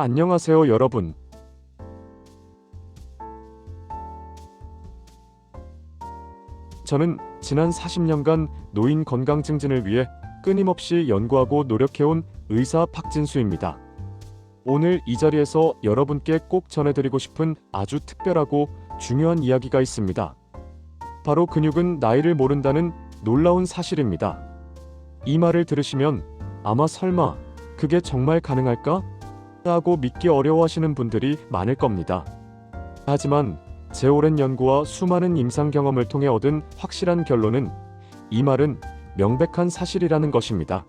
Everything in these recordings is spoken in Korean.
안녕하세요, 여러분. 저는 지난 40년간 노인 건강 증진을 위해 끊임없이 연구하고 노력해온 의사 박진수입니다. 오늘 이 자리에서 여러분께 꼭 전해드리고 싶은 아주 특별하고 중요한 이야기가 있습니다. 바로 근육은 나이를 모른다는 놀라운 사실입니다. 이 말을 들으시면 아마 설마 그게 정말 가능할까? 하고 믿기 어려워하시는 분들이 많을 겁니다. 하지만 제 오랜 연구와 수많은 임상 경험을 통해 얻은 확실한 결론은 이 말은 명백한 사실이라는 것입니다.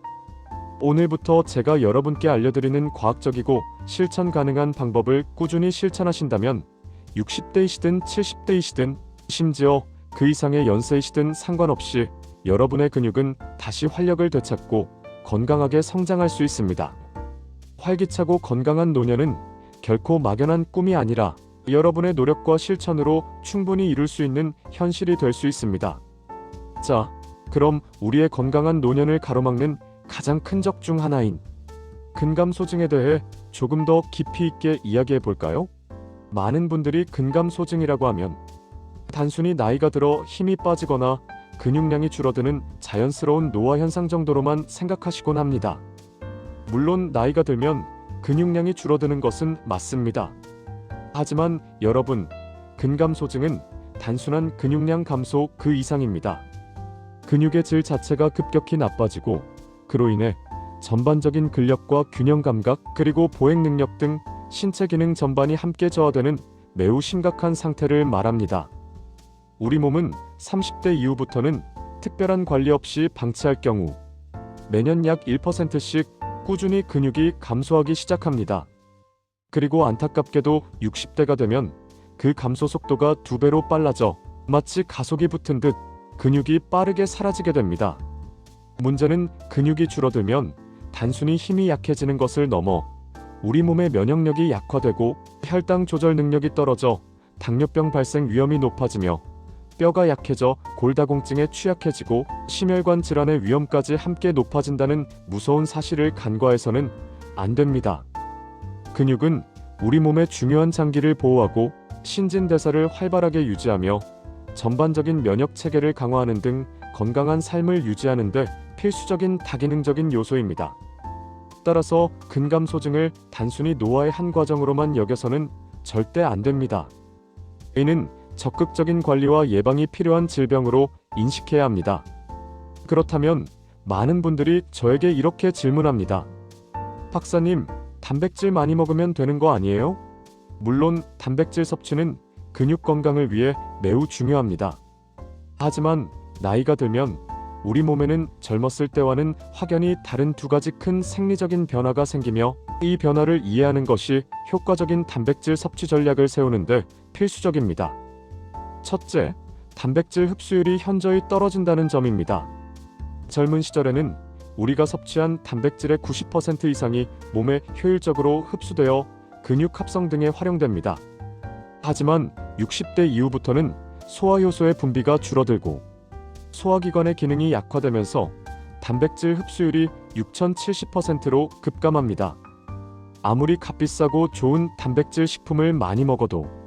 오늘부터 제가 여러분께 알려드리는 과학적이고 실천 가능한 방법을 꾸준히 실천하신다면 60대이시든 70대이시든 심지어 그 이상의 연세이시든 상관없이 여러분의 근육은 다시 활력을 되찾고 건강하게 성장할 수 있습니다. 활기차고 건강한 노년은 결코 막연한 꿈이 아니라 여러분의 노력과 실천으로 충분히 이룰 수 있는 현실이 될 수 있습니다. 자, 그럼 우리의 건강한 노년을 가로막는 가장 큰 적 중 하나인 근감소증에 대해 조금 더 깊이 있게 이야기해 볼까요? 많은 분들이 근감소증이라고 하면 단순히 나이가 들어 힘이 빠지거나 근육량이 줄어드는 자연스러운 노화 현상 정도로만 생각하시곤 합니다. 물론 나이가 들면 근육량이 줄어드는 것은 맞습니다. 하지만 여러분, 근감소증은 단순한 근육량 감소 그 이상입니다. 근육의 질 자체가 급격히 나빠지고 그로 인해 전반적인 근력과 균형 감각 그리고 보행 능력 등 신체 기능 전반이 함께 저하되는 매우 심각한 상태를 말합니다. 우리 몸은 30대 이후부터는 특별한 관리 없이 방치할 경우 매년 약 1%씩 꾸준히 근육이 감소하기 시작합니다. 그리고 안타깝게도 60대가 되면 그 감소 속도가 2배로 빨라져 마치 가속이 붙은 듯 근육이 빠르게 사라지게 됩니다. 문제는 근육이 줄어들면 단순히 힘이 약해지는 것을 넘어 우리 몸의 면역력이 약화되고 혈당 조절 능력이 떨어져 당뇨병 발생 위험이 높아지며 뼈가 약해져 골다공증에 취약해지고 심혈관 질환의 위험까지 함께 높아진다는 무서운 사실을 간과해서는 안 됩니다. 근육은 우리 몸의 중요한 장기를 보호하고 신진대사를 활발하게 유지하며 전반적인 면역 체계를 강화하는 등 건강한 삶을 유지하는 데 필수적인 다기능적인 요소입니다. 따라서 근감소증을 단순히 노화의 한 과정으로만 여겨서는 절대 안 됩니다. 이는 적극적인 관리와 예방이 필요한 질병으로 인식해야 합니다. 그렇다면 많은 분들이 저에게 이렇게 질문합니다. 박사님, 단백질 많이 먹으면 되는 거 아니에요? 물론 단백질 섭취는 근육 건강을 위해 매우 중요합니다. 하지만 나이가 들면 우리 몸에는 젊었을 때와는 확연히 다른 두 가지 큰 생리적인 변화가 생기며 이 변화를 이해하는 것이 효과적인 단백질 섭취 전략을 세우는데 필수적입니다. 첫째, 단백질 흡수율이 현저히 떨어진다는 점입니다. 젊은 시절에는 우리가 섭취한 단백질의 90% 이상이 몸에 효율적으로 흡수되어 근육 합성 등에 활용됩니다. 하지만 60대 이후부터는 소화효소의 분비가 줄어들고 소화기관의 기능이 약화되면서 단백질 흡수율이 6070%로 급감합니다. 아무리 값비싸고 좋은 단백질 식품을 많이 먹어도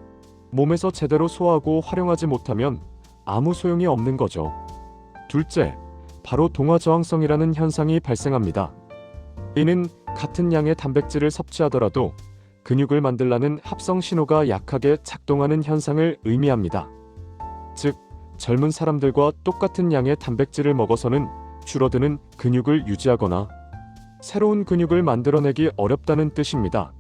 몸에서 제대로 소화하고 활용하지 못하면 아무 소용이 없는 거죠. 둘째, 바로 동화저항성이라는 현상이 발생합니다. 이는 같은 양의 단백질을 섭취하더라도 근육을 만들라는 합성 신호가 약하게 작동하는 현상을 의미합니다. 즉, 젊은 사람들과 똑같은 양의 단백질을 먹어서는 줄어드는 근육을 유지하거나 새로운 근육을 만들어내기 어렵다는 뜻입니다.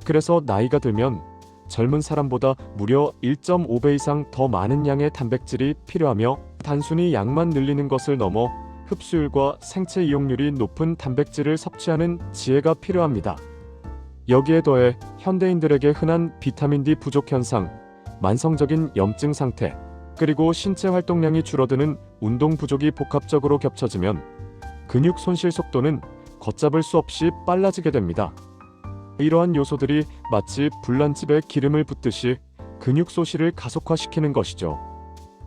그래서 나이가 들면 젊은 사람보다 무려 1.5배 이상 더 많은 양의 단백질이 필요하며 단순히 양만 늘리는 것을 넘어 흡수율과 생체 이용률이 높은 단백질을 섭취하는 지혜가 필요합니다. 여기에 더해 현대인들에게 흔한 비타민 D 부족 현상, 만성적인 염증 상태, 그리고 신체 활동량이 줄어드는 운동 부족이 복합적으로 겹쳐지면 근육 손실 속도는 걷잡을 수 없이 빨라지게 됩니다. 이러한 요소들이 마치 불난집에 기름을 붓듯이 근육 소실을 가속화시키는 것이죠.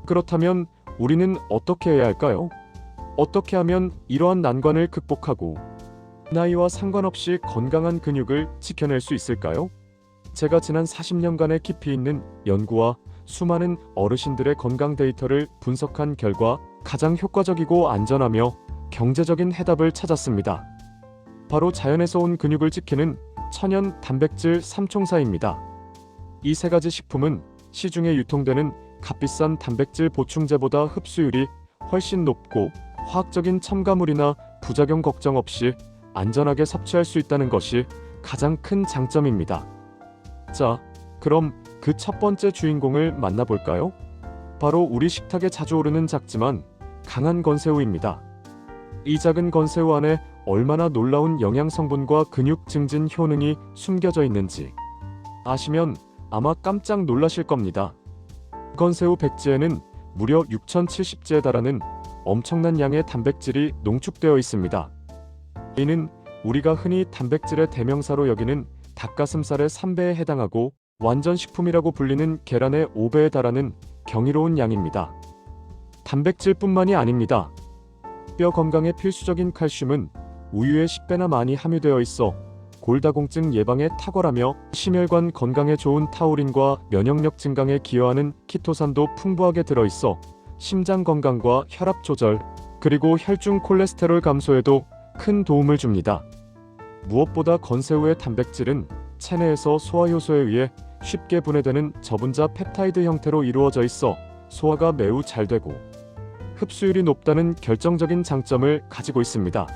그렇다면 우리는 어떻게 해야 할까요? 어떻게 하면 이러한 난관을 극복하고 나이와 상관없이 건강한 근육을 지켜낼 수 있을까요? 제가 지난 40년간의 깊이 있는 연구와 수많은 어르신들의 건강 데이터를 분석한 결과 가장 효과적이고 안전하며 경제적인 해답을 찾았습니다. 바로 자연에서 온 근육을 지키는 천연 단백질 삼총사입니다. 이 세 가지 식품은 시중에 유통되는 값비싼 단백질 보충제보다 흡수율이 훨씬 높고 화학적인 첨가물이나 부작용 걱정 없이 안전하게 섭취할 수 있다는 것이 가장 큰 장점입니다. 자, 그럼 그 첫 번째 주인공을 만나볼까요? 바로 우리 식탁에 자주 오르는 작지만 강한 건새우입니다. 이 작은 건새우 안에 얼마나 놀라운 영양 성분과 근육 증진 효능이 숨겨져 있는지 아시면 아마 깜짝 놀라실 겁니다. 건새우 백지에는 무려 6,070지에 달하는 엄청난 양의 단백질이 농축되어 있습니다. 이는 우리가 흔히 단백질의 대명사로 여기는 닭가슴살의 3배에 해당하고 완전 식품이라고 불리는 계란의 5배에 달하는 경이로운 양입니다. 단백질뿐만이 아닙니다. 뼈 건강에 필수적인 칼슘은 우유에 10배나 많이 함유되어 있어 골다공증 예방에 탁월하며 심혈관 건강에 좋은 타우린과 면역력 증강에 기여하는 키토산도 풍부하게 들어있어 심장 건강과 혈압 조절, 그리고 혈중 콜레스테롤 감소에도 큰 도움을 줍니다. 무엇보다 건새우의 단백질은 체내에서 소화효소에 의해 쉽게 분해되는 저분자 펩타이드 형태로 이루어져 있어 소화가 매우 잘 되고 흡수율이 높다는 결정적인 장점을 가지고 있습니다.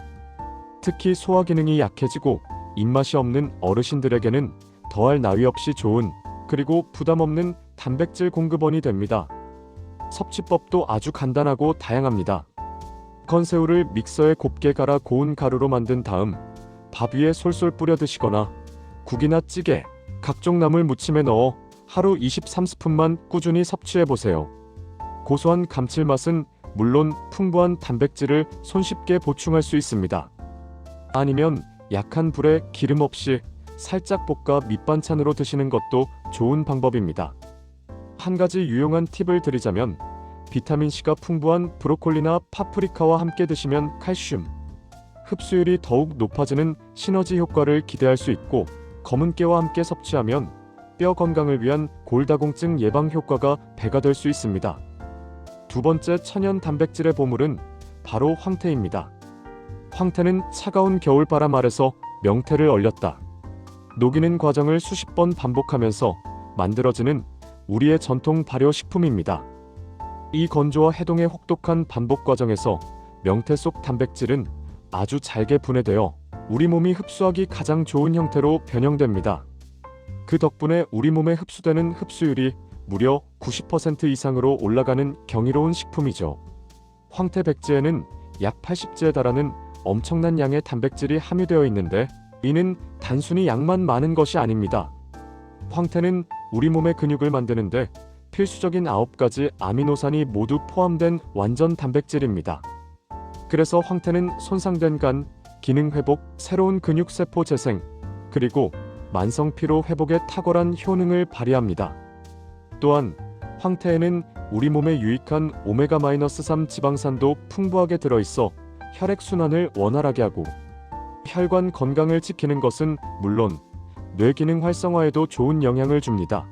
특히 소화 기능이 약해지고 입맛이 없는 어르신들에게는 더할 나위 없이 좋은, 그리고 부담 없는 단백질 공급원이 됩니다. 섭취법도 아주 간단하고 다양합니다. 건새우를 믹서에 곱게 갈아 고운 가루로 만든 다음 밥 위에 솔솔 뿌려 드시거나 국이나 찌개, 각종 나물 무침에 넣어 하루 23스푼만 꾸준히 섭취해 보세요. 고소한 감칠맛은 물론 풍부한 단백질을 손쉽게 보충할 수 있습니다. 아니면 약한 불에 기름 없이 살짝 볶아 밑반찬으로 드시는 것도 좋은 방법입니다. 한 가지 유용한 팁을 드리자면 비타민C가 풍부한 브로콜리나 파프리카와 함께 드시면 칼슘 흡수율이 더욱 높아지는 시너지 효과를 기대할 수 있고, 검은깨와 함께 섭취하면 뼈 건강을 위한 골다공증 예방 효과가 배가 될 수 있습니다. 두 번째 천연 단백질의 보물은 바로 황태입니다. 황태는 차가운 겨울바람 아래서 명태를 얼렸다 녹이는 과정을 수십 번 반복하면서 만들어지는 우리의 전통 발효식품입니다. 이 건조와 해동의 혹독한 반복 과정에서 명태 속 단백질은 아주 잘게 분해되어 우리 몸이 흡수하기 가장 좋은 형태로 변형됩니다. 그 덕분에 우리 몸에 흡수되는 흡수율이 무려 90% 이상으로 올라가는 경이로운 식품이죠. 황태 백지에는 약 80지에 달하는 엄청난 양의 단백질이 함유되어 있는데 이는 단순히 양만 많은 것이 아닙니다. 황태는 우리 몸의 근육을 만드는데 필수적인 9가지 아미노산이 모두 포함된 완전 단백질입니다. 그래서 황태는 손상된 간, 기능 회복, 새로운 근육세포 재생, 그리고 만성 피로 회복에 탁월한 효능을 발휘합니다. 또한 황태에는 우리 몸에 유익한 오메가-3 지방산도 풍부하게 들어있어 혈액순환을 원활하게 하고 혈관 건강을 지키는 것은 물론 뇌 기능 활성화에도 좋은 영향을 줍니다.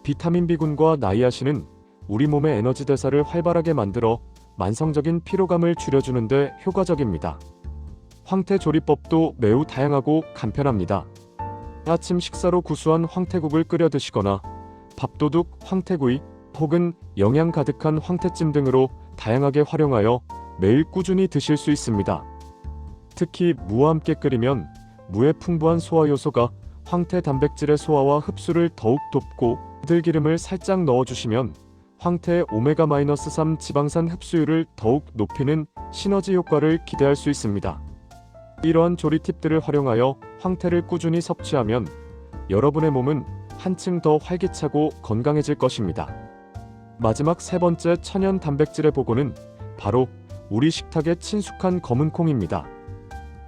비타민 B군과 나이아신은 우리 몸의 에너지 대사를 활발하게 만들어 만성적인 피로감을 줄여주는 데 효과적입니다. 황태 조리법도 매우 다양하고 간편합니다. 아침 식사로 구수한 황태국을 끓여 드시거나 밥도둑 황태구이 혹은 영양 가득한 황태찜 등으로 다양하게 활용하여 매일 꾸준히 드실 수 있습니다. 특히 무와 함께 끓이면 무의 풍부한 소화 요소가 황태 단백질의 소화와 흡수를 더욱 돕고 들기름을 살짝 넣어주시면 황태의 오메가-3 지방산 흡수율을 더욱 높이는 시너지 효과를 기대할 수 있습니다. 이러한 조리 팁들을 활용하여 황태를 꾸준히 섭취하면 여러분의 몸은 한층 더 활기차고 건강해질 것입니다. 마지막 세 번째 천연 단백질의 보고는 바로 우리 식탁에 친숙한 검은콩입니다.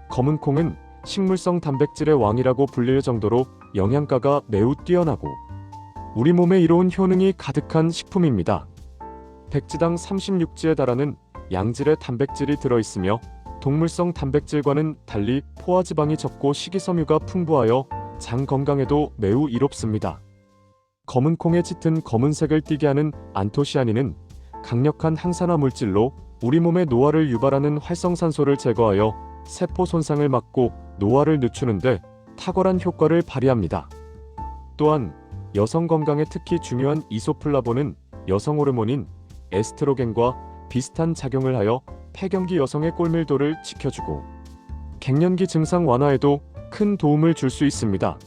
검은콩은 식물성 단백질의 왕이라고 불릴 정도로 영양가가 매우 뛰어나고 우리 몸에 이로운 효능이 가득한 식품입니다. 백지당 36지에 달하는 양질의 단백질이 들어있으며 동물성 단백질과는 달리 포화지방이 적고 식이섬유가 풍부하여 장 건강에도 매우 이롭습니다. 검은 콩에 짙은 검은색을 띠게 하는 안토시아닌은 강력한 항산화 물질로 우리 몸의 노화를 유발하는 활성산소를 제거하여 세포 손상을 막고 노화를 늦추는데 탁월한 효과를 발휘합니다. 또한 여성 건강에 특히 중요한 이소플라본은 여성 호르몬인 에스트로겐과 비슷한 작용을 하여 폐경기 여성의 꼴밀도를 지켜주고 갱년기 증상 완화에도 큰 도움을 줄 수 있습니다.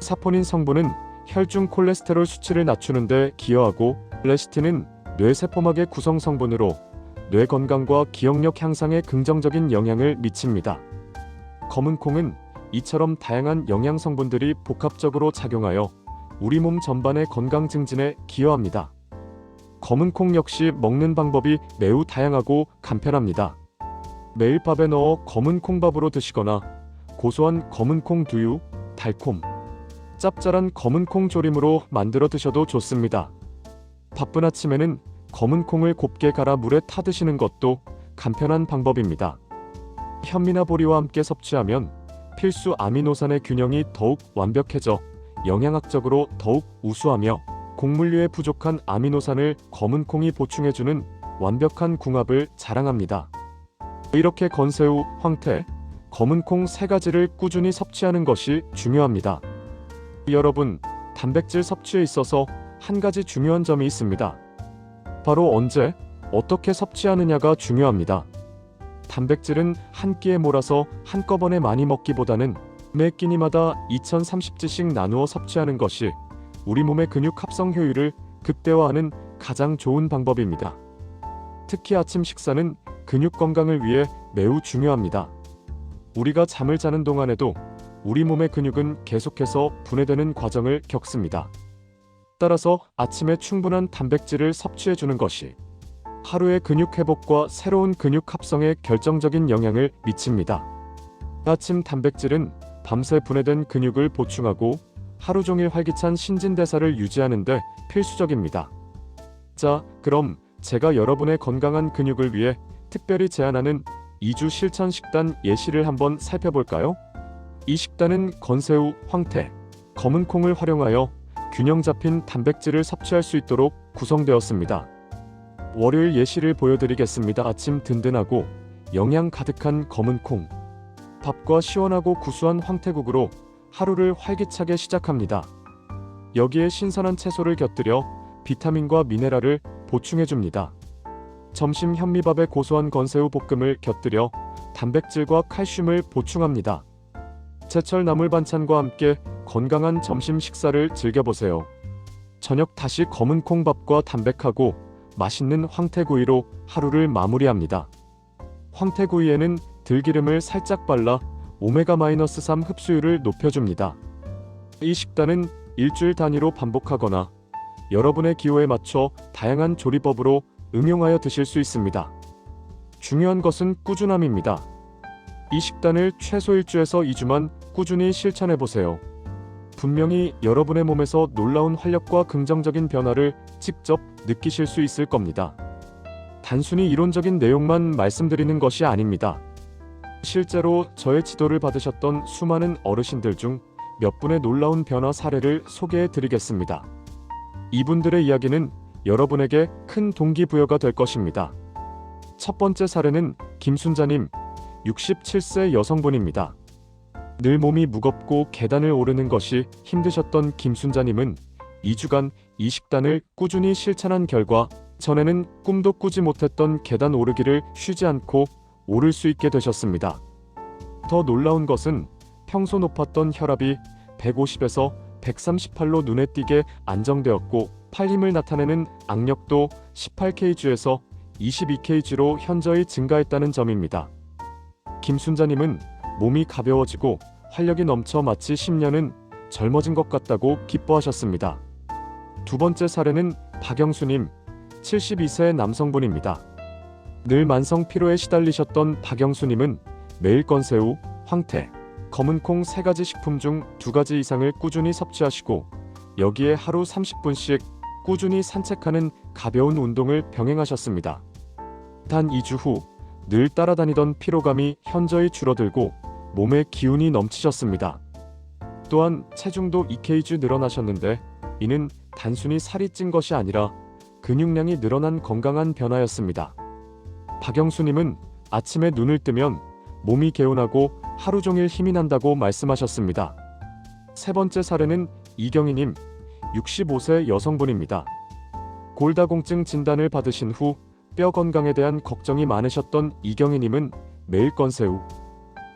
사포닌 성분은 혈중 콜레스테롤 수치를 낮추는 데 기여하고 레시틴은 뇌세포막의 구성 성분으로 뇌 건강과 기억력 향상에 긍정적인 영향을 미칩니다. 검은 콩은 이처럼 다양한 영양 성분들이 복합적으로 작용하여 우리 몸 전반의 건강 증진에 기여합니다. 검은 콩 역시 먹는 방법이 매우 다양하고 간편합니다. 매일 밥에 넣어 검은 콩밥으로 드시거나 고소한 검은 콩 두유, 달콤, 짭짤한 검은 콩 조림으로 만들어 드셔도 좋습니다. 바쁜 아침에는 검은 콩을 곱게 갈아 물에 타 드시는 것도 간편한 방법입니다. 현미나 보리와 함께 섭취하면 필수 아미노산의 균형이 더욱 완벽해져 영양학적으로 더욱 우수하며 곡물류에 부족한 아미노산을 검은 콩이 보충해주는 완벽한 궁합을 자랑합니다. 이렇게 건새우, 황태, 검은 콩 세 가지를 꾸준히 섭취하는 것이 중요합니다. 여러분, 단백질 섭취에 있어서 한 가지 중요한 점이 있습니다. 바로 언제, 어떻게 섭취하느냐가 중요합니다. 단백질은 한 끼에 몰아서 한꺼번에 많이 먹기보다는 매 끼니마다 2030g씩 나누어 섭취하는 것이 우리 몸의 근육 합성 효율을 극대화하는 가장 좋은 방법입니다. 특히 아침 식사는 근육 건강을 위해 매우 중요합니다. 우리가 잠을 자는 동안에도 우리 몸의 근육은 계속해서 분해되는 과정을 겪습니다. 따라서 아침에 충분한 단백질을 섭취해주는 것이 하루의 근육 회복과 새로운 근육 합성에 결정적인 영향을 미칩니다. 아침 단백질은 밤새 분해된 근육을 보충하고 하루 종일 활기찬 신진대사를 유지하는 데 필수적입니다. 자, 그럼 제가 여러분의 건강한 근육을 위해 특별히 제안하는 2주 실천 식단 예시를 한번 살펴볼까요? 이 식단은 건새우, 황태, 검은 콩을 활용하여 균형 잡힌 단백질을 섭취할 수 있도록 구성되었습니다. 월요일 예시를 보여드리겠습니다. 아침 든든하고 영양 가득한 검은 콩, 밥과 시원하고 구수한 황태국으로 하루를 활기차게 시작합니다. 여기에 신선한 채소를 곁들여 비타민과 미네랄을 보충해줍니다. 점심 현미밥에 고소한 건새우 볶음을 곁들여 단백질과 칼슘을 보충합니다. 제철 나물 반찬과 함께 건강한 점심 식사를 즐겨보세요. 저녁 다시 검은 콩밥과 담백하고 맛있는 황태구이로 하루를 마무리합니다. 황태구이에는 들기름을 살짝 발라 오메가-3 흡수율을 높여줍니다. 이 식단은 일주일 단위로 반복하거나 여러분의 기호에 맞춰 다양한 조리법으로 응용하여 드실 수 있습니다. 중요한 것은 꾸준함입니다. 이 식단을 최소 1주에서 2주만 꾸준히 실천해보세요. 분명히 여러분의 몸에서 놀라운 활력과 긍정적인 변화를 직접 느끼실 수 있을 겁니다. 단순히 이론적인 내용만 말씀드리는 것이 아닙니다. 실제로 저의 지도를 받으셨던 수많은 어르신들 중 몇 분의 놀라운 변화 사례를 소개해 드리겠습니다. 이분들의 이야기는 여러분에게 큰 동기부여가 될 것입니다. 첫 번째 사례는 김순자님, 67세 여성분입니다. 늘 몸이 무겁고 계단을 오르는 것이 힘드셨던 김순자님은 2주간 이 식단을 꾸준히 실천한 결과 전에는 꿈도 꾸지 못했던 계단 오르기를 쉬지 않고 오를 수 있게 되셨습니다. 더 놀라운 것은 평소 높았던 혈압이 150에서 138로 눈에 띄게 안정되었고 팔 힘을 나타내는 악력도 18kg에서 22kg로 현저히 증가했다는 점입니다. 김순자님은 몸이 가벼워지고 활력이 넘쳐 마치 10년은 젊어진 것 같다고 기뻐하셨습니다. 두 번째 사례는 박영수님, 72세 남성분입니다. 늘 만성 피로에 시달리셨던 박영수님은 매일 건새우, 황태, 검은 콩 3가지 식품 중 2가지 이상을 꾸준히 섭취하시고 여기에 하루 30분씩 꾸준히 산책하는 가벼운 운동을 병행하셨습니다. 단 2주 후 늘 따라다니던 피로감이 현저히 줄어들고 몸에 기운이 넘치셨습니다. 또한 체중도 2kg 늘어나셨는데 이는 단순히 살이 찐 것이 아니라 근육량이 늘어난 건강한 변화였습니다. 박영수님은 아침에 눈을 뜨면 몸이 개운하고 하루 종일 힘이 난다고 말씀하셨습니다. 세 번째 사례는 이경희님, 65세 여성분입니다. 골다공증 진단을 받으신 후 뼈 건강에 대한 걱정이 많으셨던 이경희님은 매일 건새우,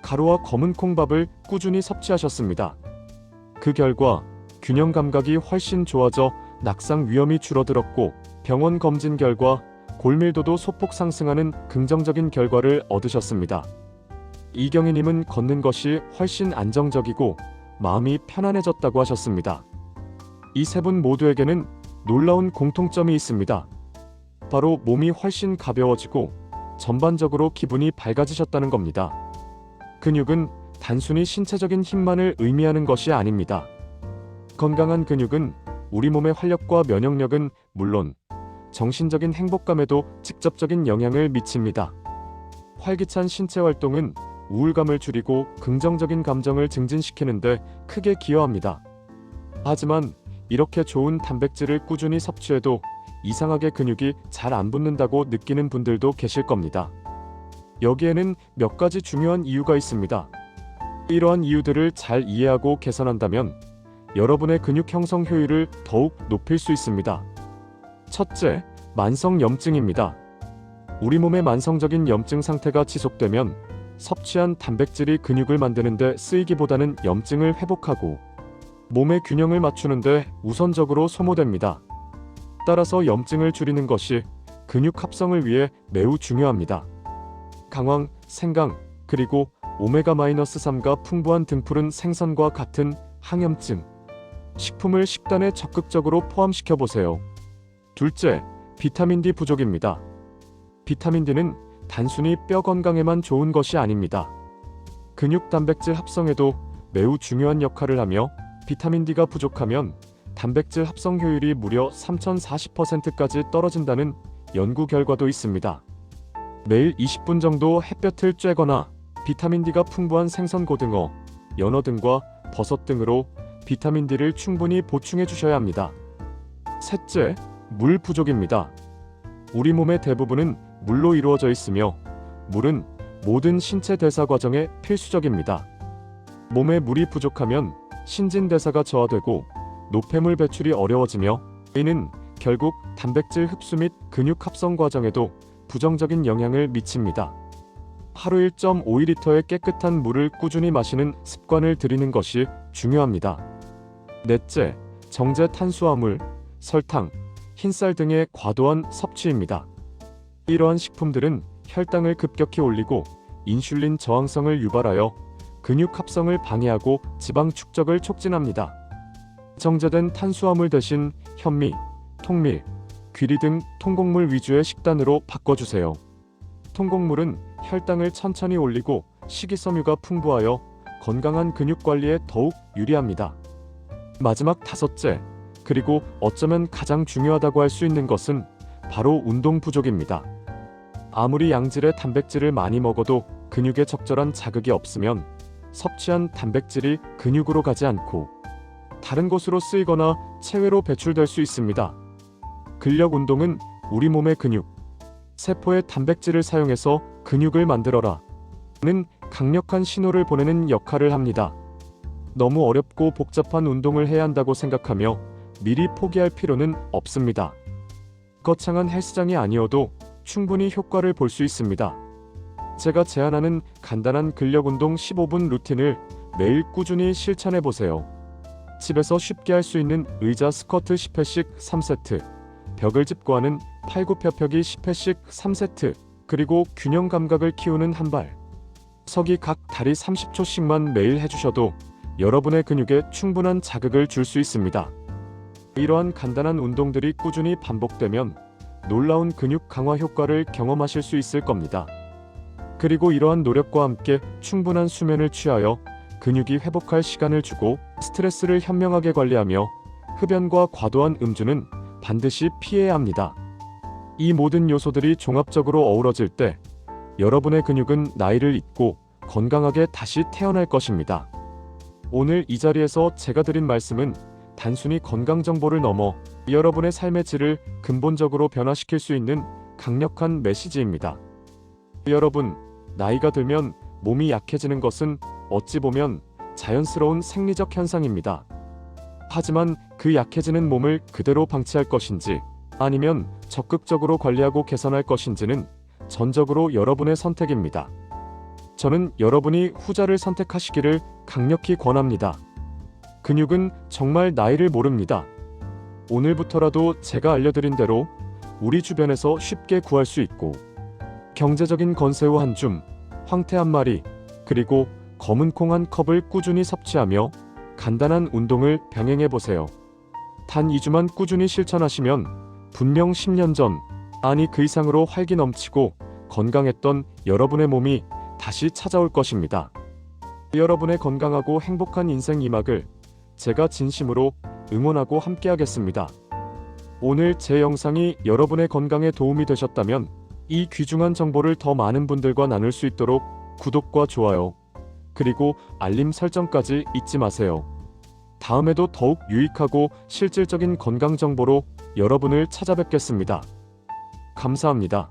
가루와 검은 콩밥을 꾸준히 섭취하셨습니다. 그 결과 균형 감각이 훨씬 좋아져 낙상 위험이 줄어들었고 병원 검진 결과 골밀도도 소폭 상승하는 긍정적인 결과를 얻으셨습니다. 이경희님은 걷는 것이 훨씬 안정적이고 마음이 편안해졌다고 하셨습니다. 이 세 분 모두에게는 놀라운 공통점이 있습니다. 바로 몸이 훨씬 가벼워지고 전반적으로 기분이 밝아지셨다는 겁니다. 근육은 단순히 신체적인 힘만을 의미하는 것이 아닙니다. 건강한 근육은 우리 몸의 활력과 면역력은 물론 정신적인 행복감에도 직접적인 영향을 미칩니다. 활기찬 신체 활동은 우울감을 줄이고 긍정적인 감정을 증진시키는데 크게 기여합니다. 하지만 이렇게 좋은 단백질을 꾸준히 섭취해도 이상하게 근육이 잘 안 붙는다고 느끼는 분들도 계실 겁니다. 여기에는 몇 가지 중요한 이유가 있습니다. 이러한 이유들을 잘 이해하고 개선한다면 여러분의 근육 형성 효율을 더욱 높일 수 있습니다. 첫째, 만성 염증입니다. 우리 몸의 만성적인 염증 상태가 지속되면 섭취한 단백질이 근육을 만드는 데 쓰이기보다는 염증을 회복하고 몸의 균형을 맞추는데 우선적으로 소모됩니다. 따라서 염증을 줄이는 것이 근육 합성을 위해 매우 중요합니다. 강황, 생강, 그리고 오메가-3가 풍부한 등푸른 생선과 같은 항염증 식품을 식단에 적극적으로 포함시켜 보세요. 둘째, 비타민 D 부족입니다. 비타민 D는 단순히 뼈 건강에만 좋은 것이 아닙니다. 근육 단백질 합성에도 매우 중요한 역할을 하며 비타민 D가 부족하면 단백질 합성 효율이 무려 3040%까지 떨어진다는 연구 결과도 있습니다. 매일 20분 정도 햇볕을 쬐거나 비타민 D가 풍부한 생선, 고등어, 연어 등과 버섯 등으로 비타민 D를 충분히 보충해 주셔야 합니다. 셋째, 물 부족입니다. 우리 몸의 대부분은 물로 이루어져 있으며 물은 모든 신체 대사 과정에 필수적입니다. 몸에 물이 부족하면 신진대사가 저하되고 노폐물 배출이 어려워지며 이는 결국 단백질 흡수 및 근육 합성 과정에도 부정적인 영향을 미칩니다. 하루 1.5리터의 깨끗한 물을 꾸준히 마시는 습관을 들이는 것이 중요합니다. 넷째, 정제 탄수화물, 설탕, 흰쌀 등의 과도한 섭취입니다. 이러한 식품들은 혈당을 급격히 올리고 인슐린 저항성을 유발하여 근육 합성을 방해하고 지방 축적을 촉진합니다. 정제된 탄수화물 대신 현미, 통밀, 귀리 등 통곡물 위주의 식단으로 바꿔주세요. 통곡물은 혈당을 천천히 올리고 식이섬유가 풍부하여 건강한 근육 관리에 더욱 유리합니다. 마지막 다섯째, 그리고 어쩌면 가장 중요하다고 할 수 있는 것은 바로 운동 부족입니다. 아무리 양질의 단백질을 많이 먹어도 근육에 적절한 자극이 없으면 섭취한 단백질이 근육으로 가지 않고 다른 곳으로 쓰이거나 체외로 배출될 수 있습니다. 근력 운동은 우리 몸의 근육, 세포의 단백질을 사용해서 근육을 만들어라 는 강력한 신호를 보내는 역할을 합니다. 너무 어렵고 복잡한 운동을 해야 한다고 생각하며 미리 포기할 필요는 없습니다. 거창한 헬스장이 아니어도 충분히 효과를 볼 수 있습니다. 제가 제안하는 간단한 근력 운동 15분 루틴을 매일 꾸준히 실천해 보세요. 집에서 쉽게 할 수 있는 의자 스쿼트 10회씩 3세트, 벽을 짚고 하는 팔굽혀펴기 10회씩 3세트, 그리고 균형 감각을 키우는 한발, 서기 각 다리 30초씩만 매일 해주셔도 여러분의 근육에 충분한 자극을 줄 수 있습니다. 이러한 간단한 운동들이 꾸준히 반복되면 놀라운 근육 강화 효과를 경험하실 수 있을 겁니다. 그리고 이러한 노력과 함께 충분한 수면을 취하여 근육이 회복할 시간을 주고 스트레스를 현명하게 관리하며 흡연과 과도한 음주는 반드시 피해야 합니다. 이 모든 요소들이 종합적으로 어우러질 때 여러분의 근육은 나이를 잊고 건강하게 다시 태어날 것입니다. 오늘 이 자리에서 제가 드린 말씀은 단순히 건강 정보를 넘어 여러분의 삶의 질을 근본적으로 변화시킬 수 있는 강력한 메시지입니다. 여러분, 나이가 들면 몸이 약해지는 것은 어찌 보면 자연스러운 생리적 현상입니다. 하지만 그 약해지는 몸을 그대로 방치할 것인지 아니면 적극적으로 관리하고 개선할 것인지는 전적으로 여러분의 선택입니다. 저는 여러분이 후자를 선택하시기를 강력히 권합니다. 근육은 정말 나이를 모릅니다. 오늘부터라도 제가 알려드린 대로 우리 주변에서 쉽게 구할 수 있고 경제적인 건새우 한 줌, 황태 한 마리, 그리고 검은 콩 한 컵을 꾸준히 섭취하며 간단한 운동을 병행해 보세요. 단 2주만 꾸준히 실천하시면 분명 10년 전, 아니 그 이상으로 활기 넘치고 건강했던 여러분의 몸이 다시 찾아올 것입니다. 여러분의 건강하고 행복한 인생 이막을 제가 진심으로 응원하고 함께하겠습니다. 오늘 제 영상이 여러분의 건강에 도움이 되셨다면 이 귀중한 정보를 더 많은 분들과 나눌 수 있도록 구독과 좋아요, 그리고 알림 설정까지 잊지 마세요. 다음에도 더욱 유익하고 실질적인 건강 정보로 여러분을 찾아뵙겠습니다. 감사합니다.